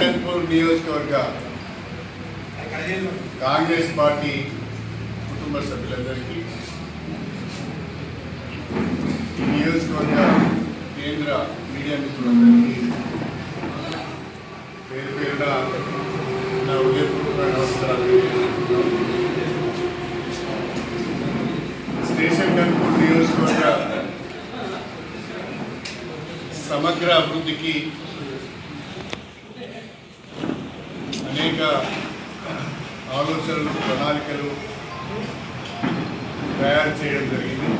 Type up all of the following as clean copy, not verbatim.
కన్పూర్ నియోజకవర్గ కాంగ్రెస్ పార్టీ కుటుంబ సభ్యులందరికీ ఈ నియోజకవర్గ కేంద్ర మీడియా మిత్రులందరికీ పేరు పేరున నా ఉదయపూర్వక నమస్కారాలు తెలియజేస్తున్నాను. స్టేషన్ కన్పూర్ నియోజకవర్గ సమగ్ర అభివృద్ధికి అనేక ఆలోచనలు ప్రణాళికలు తయారు చేయడం జరిగింది.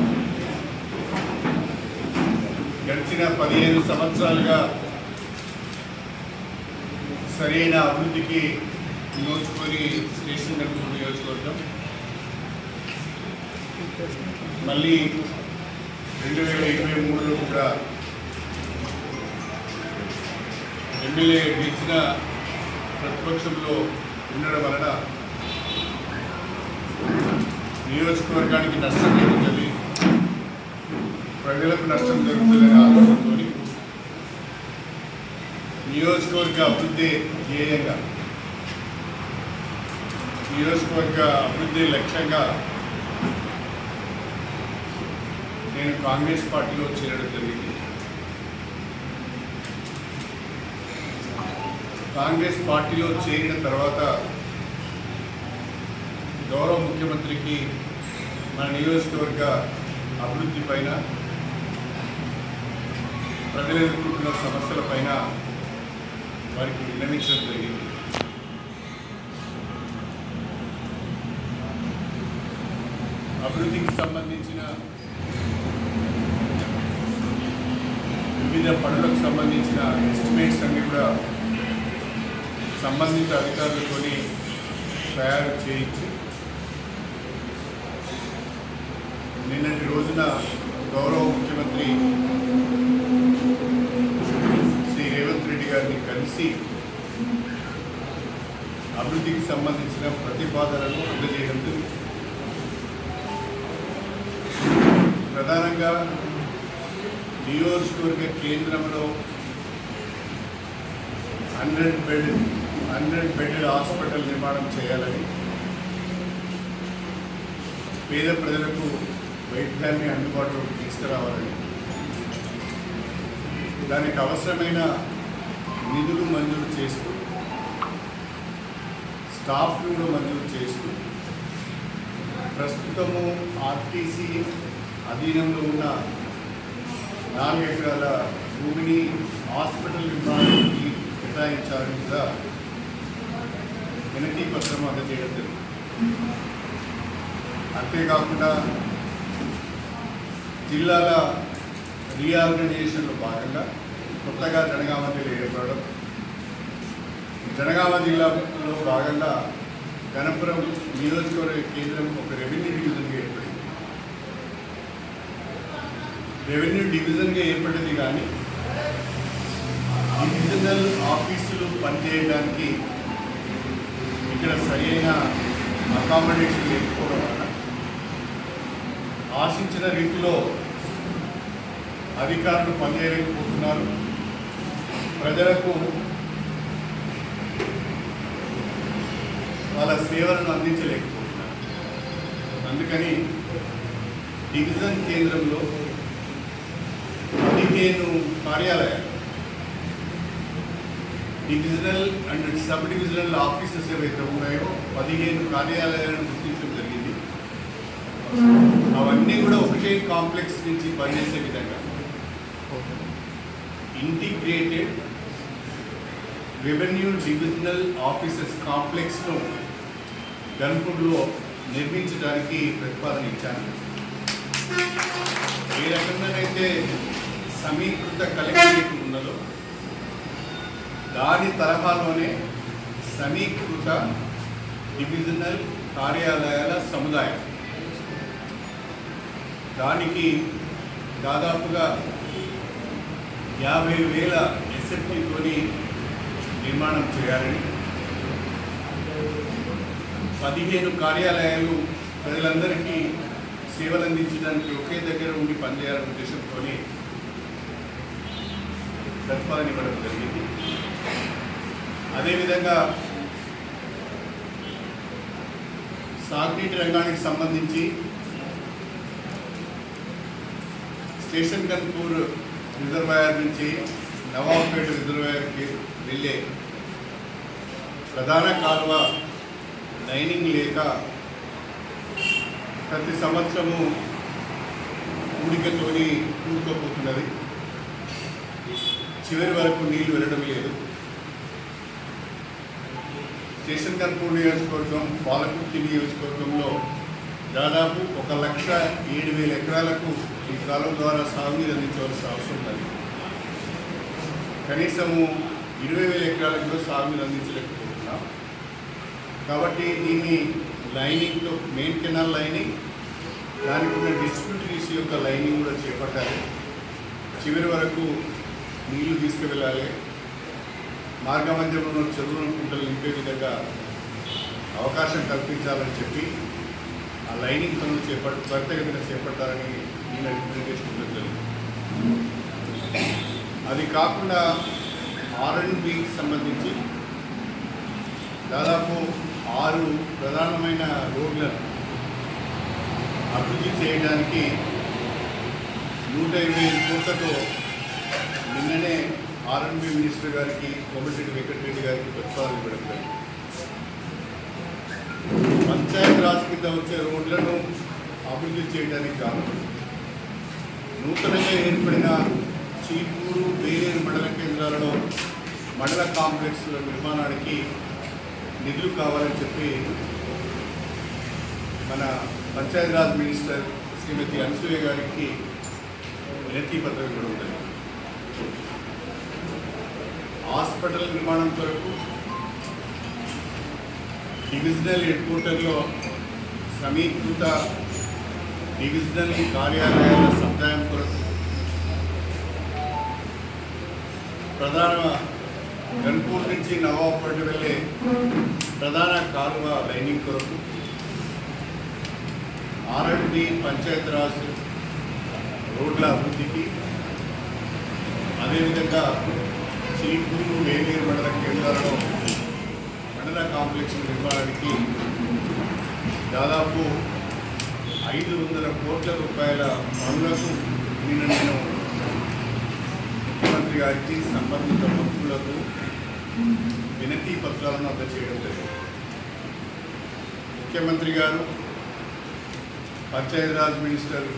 గడిచిన 15 సంవత్సరాలుగా సరైన అభివృద్ధికి నోచుకొని స్టేషన్ కన్పూర్ నియోజకవర్గం మళ్ళీ 2023లో కూడా ఎమ్మెల్యే గెలిచిన ప్రతిపక్షంలో ఉండడం వలన నియోజకవర్గానికి నష్టం జరుగుతుంది, ప్రజలకు నష్టం జరుగుతుందనే ఆలోచనతో నియోజకవర్గ అభివృద్ధి ధ్యేయంగా, నియోజకవర్గ అభివృద్ధి లక్ష్యంగా నేను కాంగ్రెస్ పార్టీలో చేరడం జరిగింది. కాంగ్రెస్ పార్టీలో చేరిన తర్వాత గౌరవ ముఖ్యమంత్రికి మన నియోజకవర్గ అభివృద్ధి పైన, ప్రజలు ఎదుర్కొంటున్న సమస్యల పైన వారికి విన్నవించడం జరిగింది. అభివృద్ధికి సంబంధించిన వివిధ పనులకు సంబంధించిన ఎస్టిమేట్స్ అన్ని కూడా సంబంధిత అధికారులతో తయారు చేయించి నిన్నటి రోజున గౌరవ ముఖ్యమంత్రి శ్రీ రేవంత్ రెడ్డి గారిని కలిసి అభివృద్ధికి సంబంధించిన ప్రతిపాదనలు అందజేయడం జరిగింది. ప్రధానంగా నియోజకవర్గ కేంద్రంలో 100 బెడ్ హాస్పిటల్ నిర్మాణం చేయాలని, పేద ప్రజలకు వైద్యాన్ని అందుబాటులోకి తీసుకురావాలని, దానికి అవసరమైన నిధులు మంజూరు చేస్తూ, స్టాఫ్ను కూడా మంజూరు చేస్తూ, ప్రస్తుతము ఆర్టీసీ అధీనంలో ఉన్న 4 ఎకరాల భూమిని హాస్పిటల్ నిర్మాణానికి కేటాయించాలని కూడా వినతి పత్రం అందజేయడం జరిగింది. అంతేకాకుండా జిల్లాల రీఆర్గనైజేషన్లో భాగంగా కొత్తగా జనగామ జిల్లా ఏర్పడడం, జనగామ జిల్లాలో భాగంగా గణపురం నియోజకవర్గ కేంద్రం ఒక రెవెన్యూ డివిజన్గా ఏర్పడింది. రెవెన్యూ డివిజన్గా ఏర్పడింది కానీ డివిజనల్ ఆఫీసులు పనిచేయడానికి ఇక్కడ సరైన అకామిడేషన్ లేకపోవడం వలన ఆశించిన రీతిలో అధికారులు పనిచేయలేకపోతున్నారు, ప్రజలకు వాళ్ళ సేవలను అందించలేకపోతున్నారు. అందుకని డివిజన్ కేంద్రంలో 15 కార్యాలయాలు, divisional and sub divisional offices ఏవైతే ఉన్నాయో 15 కార్యాలయాలను గుర్తించడం జరిగింది. అవన్నీ కూడా ఒకే కాంప్లెక్స్ నుంచి పనిచేసే విధంగా ఇంటిగ్రేటెడ్ రెవెన్యూ డివిజనల్ ఆఫీసెస్ కాంప్లెక్స్ను గన్పూర్లో నిర్మించడానికి ప్రతిపాదన ఇచ్చాను. ఏ రకంగానైతే సమీకృత కలెక్టరేట్ ఉన్నదో దాని తరహాలోనే సమీకృత డివిజనల్ కార్యాలయాల సముదాయం, దానికి దాదాపుగా 50,000 ఎస్ఎఫ్టీతోని నిర్మాణం చేయాలని, 15 కార్యాలయాలు ప్రజలందరికీ సేవలు అందించడానికి ఒకే దగ్గర ఉండి పనిచేయాలనే ఉద్దేశంతో ప్రతిపాదన ఇవ్వడం జరిగింది. అదేవిధంగా సాగునీటి రంగానికి సంబంధించి స్టేషన్ కన్పూర్ రిజర్వాయర్ నుంచి నవాబ్పేట రిజర్వాయర్కి వెళ్ళే ప్రధాన కాలువ లైనింగ్ లేక ప్రతి సంవత్సరము ఊడికతోని కూడుకుపోతున్నది. చివరి వరకు నీళ్లు వెళ్ళడం లేదు. స్టేషన్ కన్పూర్ నియోజకవర్గం, పాలకుర్తి నియోజకవర్గంలో దాదాపు 1,07,000 ఎకరాలకు ఈ కాలువ ద్వారా సాగునీరు అందించవలసిన అవసరం ఉంది. కనీసము 20,000 ఎకరాలకు కూడా సాగునీరు అందించలేకపోతున్నాం. కాబట్టి దీన్ని లైనింగ్తో మెయిన్ కెనాల్ లైనింగ్, దానికి ఉన్న డిస్ట్రిబ్యూటరీస్ యొక్క లైనింగ్ కూడా చేపట్టాలి. చివరి వరకు నీళ్లు తీసుకువెళ్ళాలి. మార్గమధ్యంలో చెరువులను కుంటలు నింపే విధంగా అవకాశం కల్పించాలని చెప్పి ఆ లైనింగ్ పనులు త్వరితగతిన చేపట్టాలని నేను రిప్రజెంటేషన్ జరిగింది. అది కాకుండా R&Bకి సంబంధించి దాదాపు 6 ప్రధానమైన రోడ్లను అభివృద్ధి చేయడానికి 125 కోట్లతో నిన్ననే R&B మినిస్టర్ గారికి, కోమటిరెడ్డి వెంకటరెడ్డి గారికి ప్రతిపాదన ఇవ్వడం జరిగింది. పంచాయత్ రాజ్ కింద వచ్చే రోడ్లను అభివృద్ధి చేయడానికి కాదు, నూతనంగా ఏర్పడిన చీపూరు, వేలేరు మండల కేంద్రాలలో మండల కాంప్లెక్స్ల నిర్మాణానికి నిధులు కావాలని చెప్పి మన పంచాయత్ రాజ్ మినిస్టర్ శ్రీమతి అనసూయ గారికి వినతి పత్రం ఇవ్వడం జరిగింది. హాస్పిటల్ నిర్మాణం కొరకు డివిజనల్ హెడ్ క్వార్టర్లో సమీకృత డివిజనల్ కార్యాలయాల సముదాయం కొరకు ప్రధాన గన్పూర్ నుంచి నవాబ్పేట వెళ్ళే ప్రధాన కాలువ లైనింగ్ కొరకు R&B పంచాయతీరాజ్ రోడ్ల అభివృద్ధికి, అదేవిధంగా చీపూరు, వేలేరు మండల కేంద్రాలలో మండల కాంప్లెక్స్ నిర్మాణానికి దాదాపు 500 కోట్ల రూపాయల పనులకు నేను ముఖ్యమంత్రి గారికి, సంబంధిత మంత్రులకు వినతి పత్రాలను అందజేయడం జరిగింది. ముఖ్యమంత్రి గారు, పంచాయతీరాజ్ మినిస్టర్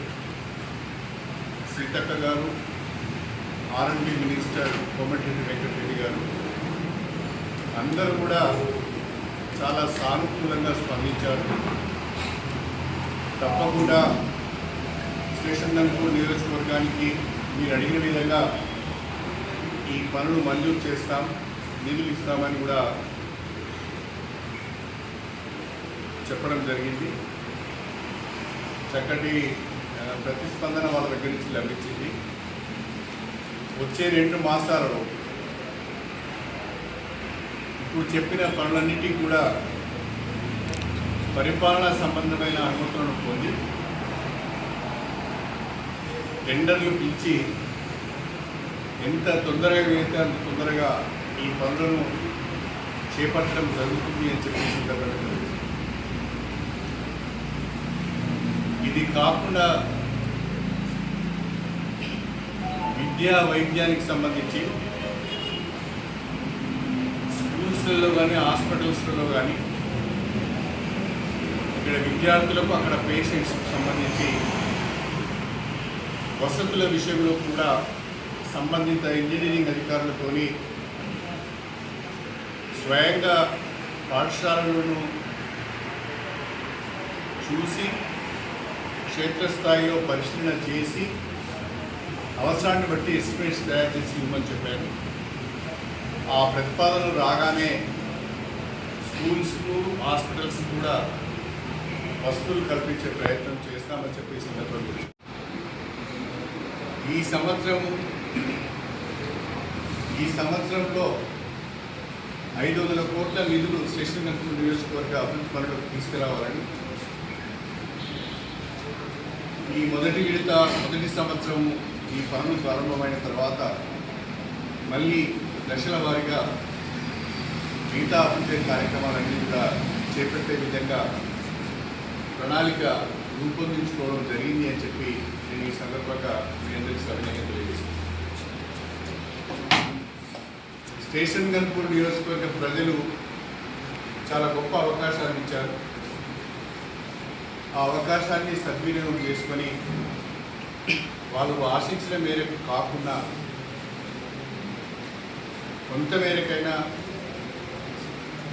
సీతక్క గారు, R&B మినిస్టర్ కోమటిరెడ్డి వెంకటరెడ్డి గారు అందరూ కూడా చాలా సానుకూలంగా స్పందించారు. తప్పకుండా స్టేషన్ కన్పూర్ నియోజకవర్గానికి మీరు అడిగిన విధంగా ఈ పనులు మంజూరు చేస్తాం, నిధులు ఇస్తామని కూడా చెప్పడం జరిగింది. చక్కటి ప్రతిస్పందన వాళ్ళ దగ్గర నుంచి లభించింది. వచ్చే 2 మాసాలలో ఇప్పుడు చెప్పిన పనులన్నిటికీ కూడా పరిపాలనా సంబంధమైన అనుమతులను పొంది టెండర్లు పిలిచి ఎంత తొందరగా వీలైతే అంత తొందరగా ఈ పనులను చేపట్టడం జరుగుతుంది అని చెప్పేసి సందర్భంగా ఇది కాకుండా విద్యా వైద్యానికి సంబంధించి స్కూల్స్లలో కానీ హాస్పిటల్స్లలో కానీ ఇక్కడ విద్యార్థులకు, అక్కడ పేషెంట్స్కి సంబంధించి వసతుల విషయంలో కూడా సంబంధిత ఇంజనీరింగ్ అధికారులతోని స్వయంగా పాఠశాలలను చూసి క్షేత్రస్థాయిలో పరిశీలన చేసి అవసరాన్ని బట్టి ఎస్టిమేట్స్ తయారు చేసి ఇవ్వమని చెప్పారు. ఆ ప్రతిపాదనలు రాగానే స్కూల్స్కు, హాస్పిటల్స్ కూడా వసతులు కల్పించే ప్రయత్నం చేస్తామని చెప్పేసి సందర్భంగా ఈ సంవత్సరంలో 500 కోట్ల నిధులు స్టేషన్ కన్పూర్ నియోజకవర్గ అభివృద్ధి పనులకు తీసుకురావాలని ఈ మొదటి సంవత్సరం ఈ పనులు ప్రారంభమైన తర్వాత మళ్ళీ దశల వారీగా మిగతా అభివృద్ధి కార్యక్రమాలన్నీ కూడా చేపట్టే విధంగా ప్రణాళిక రూపొందించుకోవడం జరిగింది అని చెప్పి నేను ఈ సందర్భంగా మీ అందరికీ సవినయంగా తెలియజేస్తాను. స్టేషన్ గన్పూర్ నియోజకవర్గ ప్రజలు చాలా గొప్ప అవకాశాన్ని ఇచ్చారు. ఆ అవకాశాన్ని సద్వినియోగం చేసుకొని వాళ్ళు ఆశించిన మేరకు కాకుండా కొంత మేరకైనా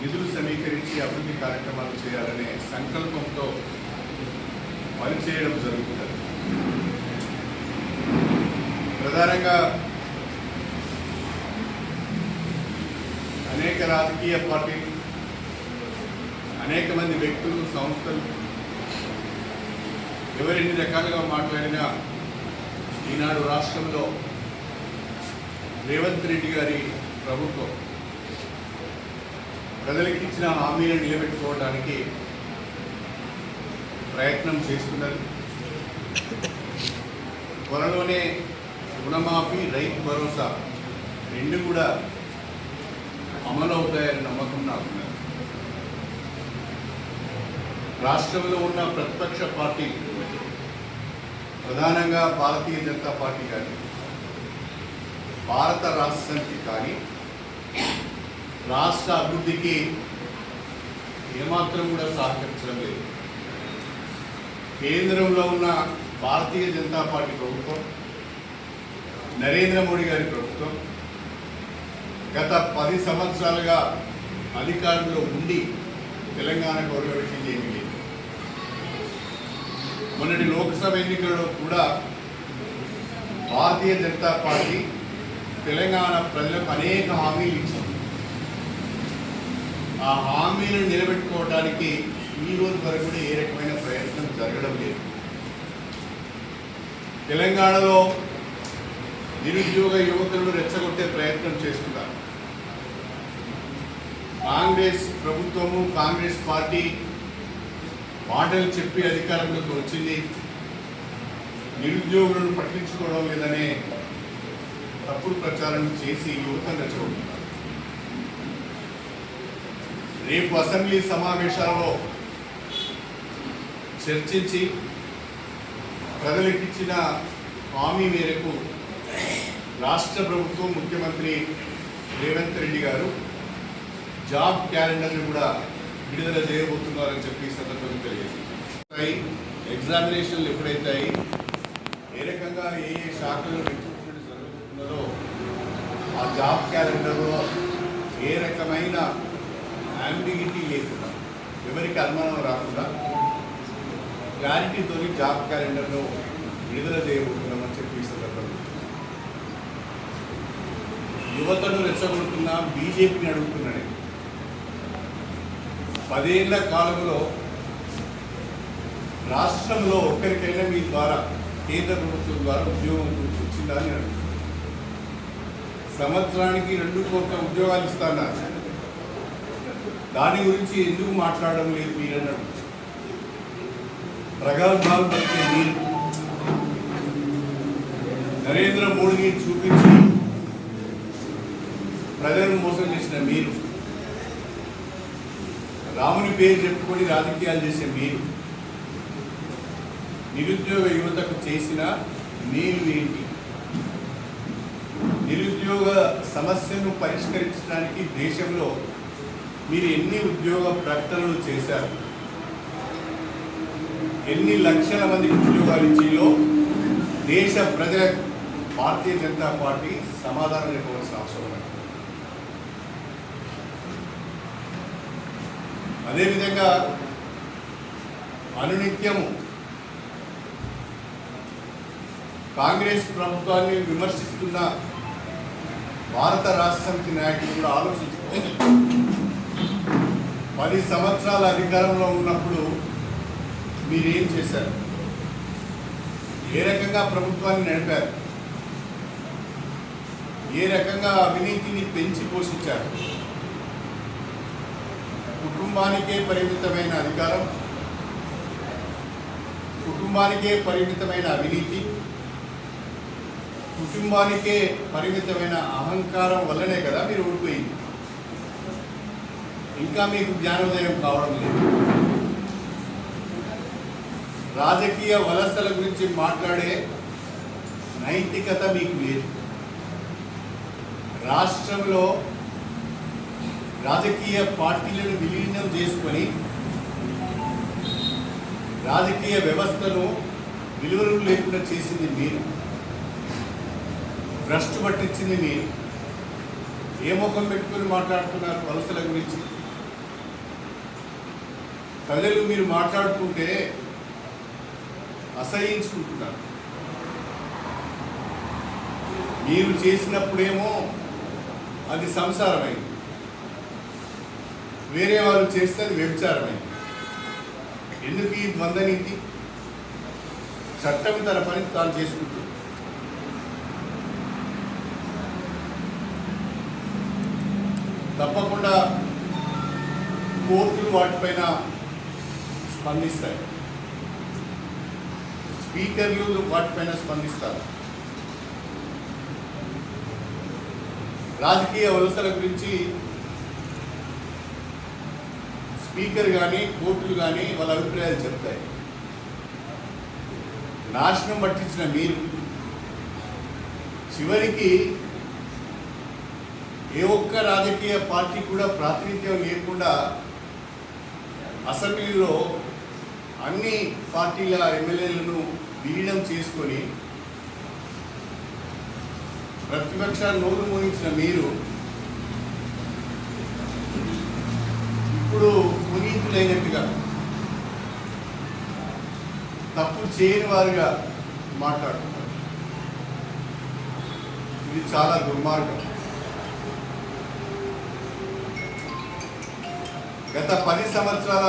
నిధులు సమీకరించి అభివృద్ధి కార్యక్రమాలు చేయాలనే సంకల్పంతో పనిచేయడం జరుగుతుంది. ప్రధానంగా అనేక రాజకీయ పార్టీలు, అనేక మంది వ్యక్తులు, సంస్థలు ఎవరెన్ని రకాలుగా మాట్లాడినా ఈనాడు రాష్ట్రంలో రేవంత్ రెడ్డి గారి ప్రభుత్వం ప్రజలకు ఇచ్చిన హామీలను నిలబెట్టుకోవడానికి ప్రయత్నం చేస్తున్నది. త్వరలోనే రుణమాఫీ, రైతు భరోసా రెండు కూడా అమలు అవుతాయని నమ్మకం నాకున్నది. రాష్ట్రంలో ఉన్న ప్రతిపక్ష పార్టీ, ప్రధానంగా భారతీయ జనతా పార్టీ కానీ భారత రాష్ట్ర సమితి కానీ రాష్ట్ర అభివృద్ధికి ఏమాత్రం కూడా సహకరించడం లేదు. కేంద్రంలో ఉన్న భారతీయ జనతా పార్టీ ప్రభుత్వం, నరేంద్ర మోడీ గారి ప్రభుత్వం గత 10 సంవత్సరాలుగా అధికారంలో ఉండి తెలంగాణకు గౌరవించింది ఏమీ లేదు. మొన్నటి లోక్సభ ఎన్నికల్లో కూడా భారతీయ జనతా పార్టీ తెలంగాణ ప్రజలకు అనేక హామీలు ఇచ్చింది. ఆ హామీలను నిలబెట్టుకోవడానికి ఈ రోజు వరకు కూడా ఏ రకమైన ప్రయత్నం జరగడం లేదు. తెలంగాణలో నిరుద్యోగ యువకులను రెచ్చగొట్టే ప్రయత్నం చేస్తున్నారు. కాంగ్రెస్ ప్రభుత్వము, కాంగ్రెస్ పార్టీ మాటలు చెప్పి అధికారంలోకి వచ్చింది, నిరుద్యోగులను పట్టించుకోవడం లేదనే తప్పుడు ప్రచారం చేసి యువతను రెచ్చగొడుతున్నారు. రేపు అసెంబ్లీ సమావేశాలలో చర్చించి ప్రజలకిచ్చిన హామీ మేరకు రాష్ట్ర ప్రభుత్వం, ముఖ్యమంత్రి రేవంత్ రెడ్డి గారు జాబ్ క్యాలెండర్ని కూడా విడుదల చేయబోతున్నారని చెప్పి ఈ సందర్భంగా తెలియజేస్తారు. ఎగ్జామినేషన్లు ఎప్పుడైతే ఏ రకంగా ఏ శాఖలో రిక్రూట్మెంట్ జరుగుతున్నదో ఆ జాబ్ క్యాలెండర్లో ఏ రకమైన అంబిగిటీ లేకుండా, ఎవరికి అనుమానం రాకుండా క్లారిటీతో జాబ్ క్యాలెండర్ను విడుదల చేయబోతున్నామని చెప్పి ఈ సందర్భంగా యువతను రెచ్చగొడుతున్న బీజేపీని అడుగుతున్నాడు. 10 ఏళ్ల కాలంలో రాష్ట్రంలో ఒక్కరికైనా మీ ద్వారా, కేంద్ర ప్రభుత్వం ద్వారా ఉద్యోగం వచ్చిందా అని అడుగుతున్నారు. సంవత్సరానికి 2 కోట్ల ఉద్యోగాలు ఇస్తున్నారు. దాని గురించి ఎందుకు మాట్లాడడం లేదు మీరన్నాడు. ప్రగల్భాలు పలికే మీరు, నరేంద్ర మోడీని చూపించి ప్రజలను మోసం చేసిన మీరు, రాముని పేరు చెప్పుకొని రాజకీయాలు చేసే మీరు, నిరుద్యోగ యువతకు చేసిన మేలు ఏంటి? నిరుద్యోగ సమస్యను పరిష్కరించడానికి దేశంలో మీరు ఎన్ని ఉద్యోగ ప్రకటనలు చేశారు? ఎన్ని లక్షల మందికి ఉద్యోగాలు ఇచ్చిందో దేశ ప్రజల భారతీయ జనతా పార్టీ సమాధానం చెప్పవలసిన అవసరం ఉంది. అదేవిధంగా అనునిత్యము కాంగ్రెస్ ప్రభుత్వాన్ని విమర్శిస్తున్న భారత రాష్ట్ర సమితి నాయకులు కూడా ఆలోచించుకోవాలి. 10 సంవత్సరాల అధికారంలో ఉన్నప్పుడు మీరేం చేశారు? ఏ రకంగా ప్రభుత్వాన్ని నడిపారు? ఏ రకంగా అవినీతిని పెంచి పోషించారు? కుటుంబానికే పరిమితమైన అధికారం, కుటుంబానికే పరిమితమైన అవినీతి, కుటుంబానికే పరిమితమైన అహంకారం వల్లనే కదా మీరు ఓడిపోయింది. ఇంకా మీకు జ్ఞానోదయం కావడం లేదు. రాజకీయ వలసల గురించి మాట్లాడే నైతికత మీకు లేదు. రాష్ట్రంలో రాజకీయ పార్టీలను విలీనం చేసుకొని రాజకీయ వ్యవస్థను విలువలు లేకుండా చేసింది మీరు, భ్రష్టు పట్టించింది మీరు. ఏ ముఖం పెట్టుకుని మాట్లాడుతున్నారు వలసల గురించి? ప్రజలు మీరు మాట్లాడుతుంటే అసహించుకుంటున్నారు. మీరు చేసినప్పుడేమో అది సంసారమైంది, వేరే వాళ్ళు చేస్తే అది వ్యభిచారమైంది. ఎందుకు ఈ ద్వంద్వనీతి? చట్టం తన పని తాను చేసుకుంటుంది. తప్పకుండా కోర్టులు వాటిపైన స్పందిస్తాయి, స్పీకర్లు వాటిపైన స్పందిస్తారు. రాజకీయ వలసల గురించి స్పీకర్ కానీ కోర్టులు కానీ వాళ్ళ అభిప్రాయాలు చెప్తాయి. నాశనం పట్టించిన మీరు చివరికి ఏ ఒక్క రాజకీయ పార్టీ కూడా ప్రాతినిధ్యం లేకుండా అసెంబ్లీలో అన్ని పార్టీల ఎమ్మెల్యేలను విలీనం చేసుకొని ప్రతిపక్షాన్ని నోరు మోయించిన మీరు ఇప్పుడు పునీతులైనట్టుగా తప్పు చేయని వారుగా మాట్లాడుతున్నారు. ఇది చాలా దుర్మార్గం. గత 10 సంవత్సరాల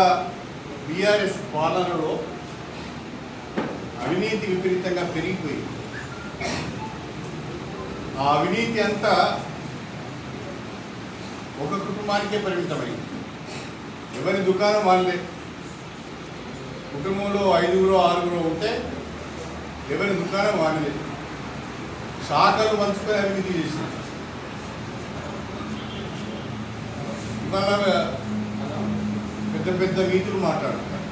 బీఆర్ఎస్ పాలనలో అవినీతి విపరీతంగా పెరిగిపోయింది. ఆ అవినీతి అంతా ఒక కుటుంబానికే పరిమితమైంది. ఎవరి దుకాణం వాళ్ళే. కుటుంబంలో 5గురో 6గురో ఉంటే ఎవరి దుకాణం వాళ్ళే. శాఖలు పంచుకొని అవినీతి చేసింది. ఇవాళ పెద్ద పెద్ద నీతులు మాట్లాడుతున్నారు.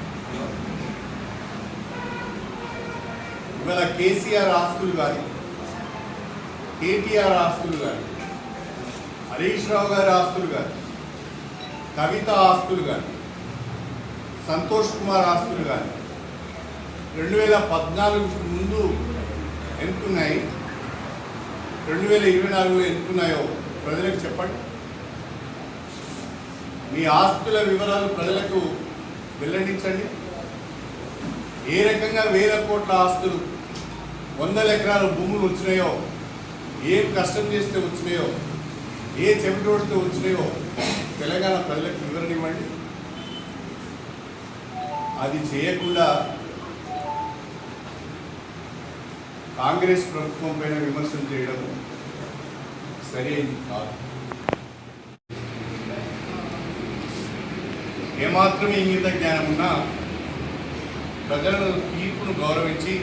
ఇవాళ కేసీఆర్ ఆస్తులు కానీ, కేటీఆర్ ఆస్తులు కానీ, హరీష్ రావు గారి ఆస్తులు కానీ, కవిత ఆస్తులు కానీ, సంతోష్ కుమార్ ఆస్తులు కానీ 2014 ముందు ఎంతున్నాయి, 2024లో ఎంతున్నాయో ప్రజలకు చెప్పండి. మీ ఆస్తుల వివరాలు ప్రజలకు వెల్లడించండి. ఏ రకంగా 1000 కోట్ల ఆస్తులు, 100 ఎకరాల భూములు వచ్చినాయో, ఏం కష్టం చేస్తే వచ్చినాయో, ఏ చెవిటోడితే వచ్చినాయో తెలంగాణ ప్రజలకు వివరణ ఇవ్వండి. అది చేయకుండా కాంగ్రెస్ ప్రభుత్వం పైన విమర్శలు చేయడం సరైనది కాదు. ఏమాత్రం ఇంగిత జ్ఞానం ఉన్నా ప్రజల తీర్పును గౌరవించి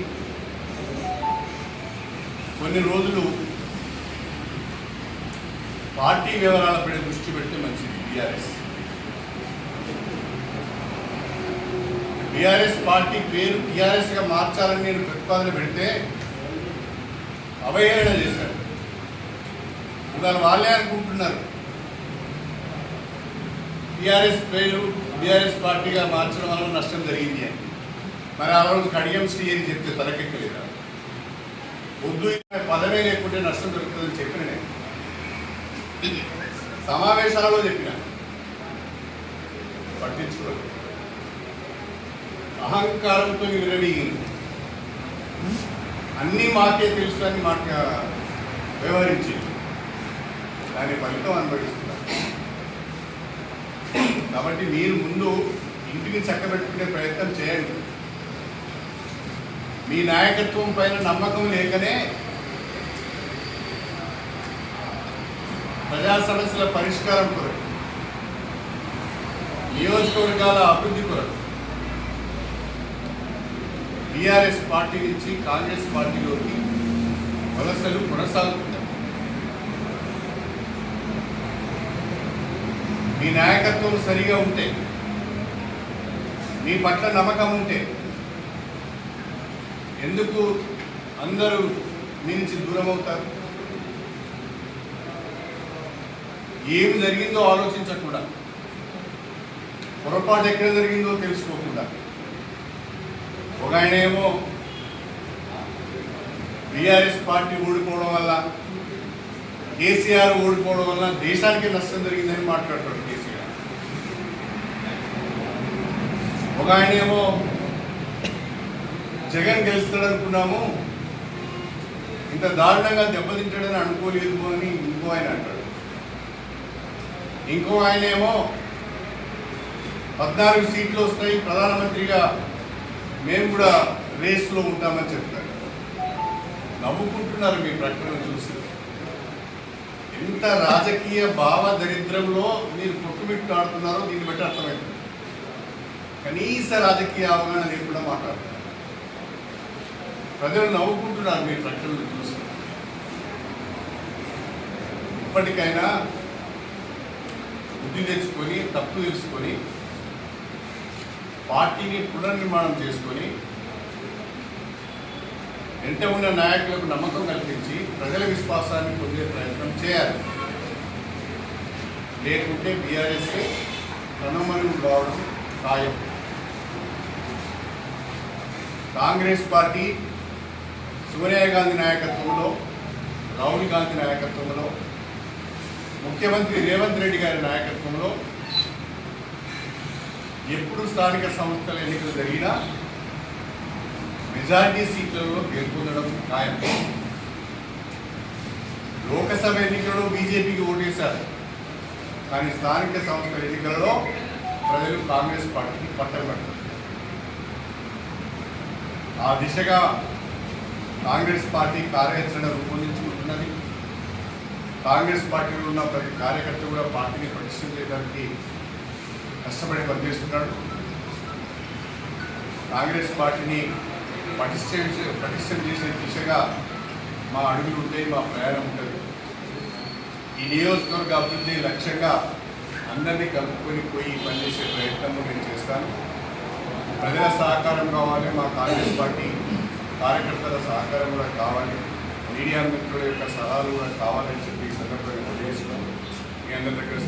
కొన్ని రోజులు పార్టీ వివరాలపై దృష్టి పెడితే మంచిది. బీఆర్ఎస్ పార్టీ పేరు టీఆర్ఎస్గా మార్చాలని నేను ప్రతిపాదన పెడితే అవహేళన చేశారు. ఇవాళ వాళ్ళే అనుకుంటున్నారు టీఆర్ఎస్ పేరు బీఆర్ఎస్ పార్టీగా మార్చడం వల్ల నష్టం జరిగింది అని. మరి ఆ రోజు కడియం శ్రీని చెప్తే తలకెక్కలేదా? వద్దు, పదమే లేకుంటే నష్టం జరుగుతుందని చెప్పిన నేను సమావేశాలలో చెప్పిన, పట్టించుకోలేదు. అహంకారంతో విరవీగింది. అన్నీ మాకే తెలుసు అని మాట వ్యవహరించి దాని ఫలితం అనుభవిస్తున్నారు. కాబట్టి మీరు ముందు ఇంటిని చక్కబెట్టుకునే ప్రయత్నం చేయండి. మీ నాయకత్వం పైన నమ్మకం లేకనే ప్రజా సమస్యల పరిష్కారం కొరకు, నియోజకవర్గాల అభివృద్ధి కొరకు బీఆర్ఎస్ పార్టీ నుంచి కాంగ్రెస్ పార్టీలోకి వలసలు కొనసాగుతున్నాయి. మీ నాయకత్వం సరిగా ఉంటే, మీ పట్ల నమ్మకం ఉంటే ఎందుకు అందరూ మీ నుంచి దూరం అవుతారు? ఏమి జరిగిందో ఆలోచించకుండా, పొరపాటు ఎక్కడ జరిగిందో తెలుసుకోకుండా, ఒక ఆయన ఏమో బీఆర్ఎస్ పార్టీ ఓడిపోవడం వల్ల, కేసీఆర్ ఓడిపోవడం వల్ల దేశానికి నష్టం జరిగిందని మాట్లాడతాడు కేసీఆర్. ఒక ఆయన ఏమో జగన్ గెలుస్తాడనుకున్నాము, ఇంత దారుణంగా దెబ్బతింటాడని అనుకోలేదు అని ఇంకో ఆయన అంటాడు. ఇంకో ఆయన ఏమో 14 సీట్లు వస్తాయి, ప్రధానమంత్రిగా మేము కూడా రేస్లో ఉంటామని చెప్తారు. నవ్వుకుంటున్నారు మీ ప్రకటన చూసి. ఎంత రాజకీయ భావ దరిద్రంలో మీరు కొట్టుమిట్టాడుతున్నారో దీన్ని బట్టి అర్థమవుతుంది. కనీస రాజకీయ అవగాహన లేకుండా మాట్లాడుతున్నారు. ప్రజలు నవ్వుకుంటున్నారు మీ ప్రకటనలు చూసి. ఇప్పటికైనా బుద్ధి తెచ్చుకొని, తప్పు తెలుసుకొని, పార్టీని పునర్నిర్మాణం చేసుకొని, వెంట ఉన్న నాయకులకు నమ్మకం కల్పించి ప్రజల విశ్వాసాన్ని పొందే ప్రయత్నం చేయాలి. లేకుంటే బీఆర్ఎస్ కనుమరుగు కావడం ఖాయం. కాంగ్రెస్ పార్టీ సోనియా గాంధీ నాయకత్వంలో, రాహుల్ గాంధీ నాయకత్వంలో, ముఖ్యమంత్రి రేవంత్ రెడ్డి గారి నాయకత్వంలో ఎప్పుడు స్థానిక సంస్థల ఎన్నికలు జరిగినా మెజార్టీ సీట్లలో గెలుపొందడం ఖాయం. లోకసభ ఎన్నికలలో బీజేపీకి ఓటేశారు, కానీ స్థానిక సంస్థల ఎన్నికలలో ప్రజలు కాంగ్రెస్ పార్టీకి పట్టం కట్టారు. ఆ దిశగా కాంగ్రెస్ పార్టీ కార్యాచరణ రూపొందించుకుంటున్నది. కాంగ్రెస్ పార్టీలో ఉన్న ప్రతి కార్యకర్త కూడా పార్టీని పటిష్టం చేయడానికి కష్టపడి పనిచేస్తున్నాడు. కాంగ్రెస్ పార్టీని పటిష్టం చేసే దిశగా మా అడుగులు ఉంటాయి, మా ప్రయాణం ఉంటుంది. ఈ నియోజకవర్గ అభివృద్ధి లక్ష్యంగా అందరినీ కలుపుకొని పోయి పనిచేసే ప్రయత్నం నేను చేస్తాను. ప్రజల సహకారం కావాలి, మా కాంగ్రెస్ పార్టీ కార్యకర్తల సహకారం కూడా కావాలి, మీడియా మిత్రుల యొక్క సలహాలు కూడా కావాలని చెప్పి ఈ సందర్భంగా తెలియజేస్తున్నాను. మీ అందరి దగ్గర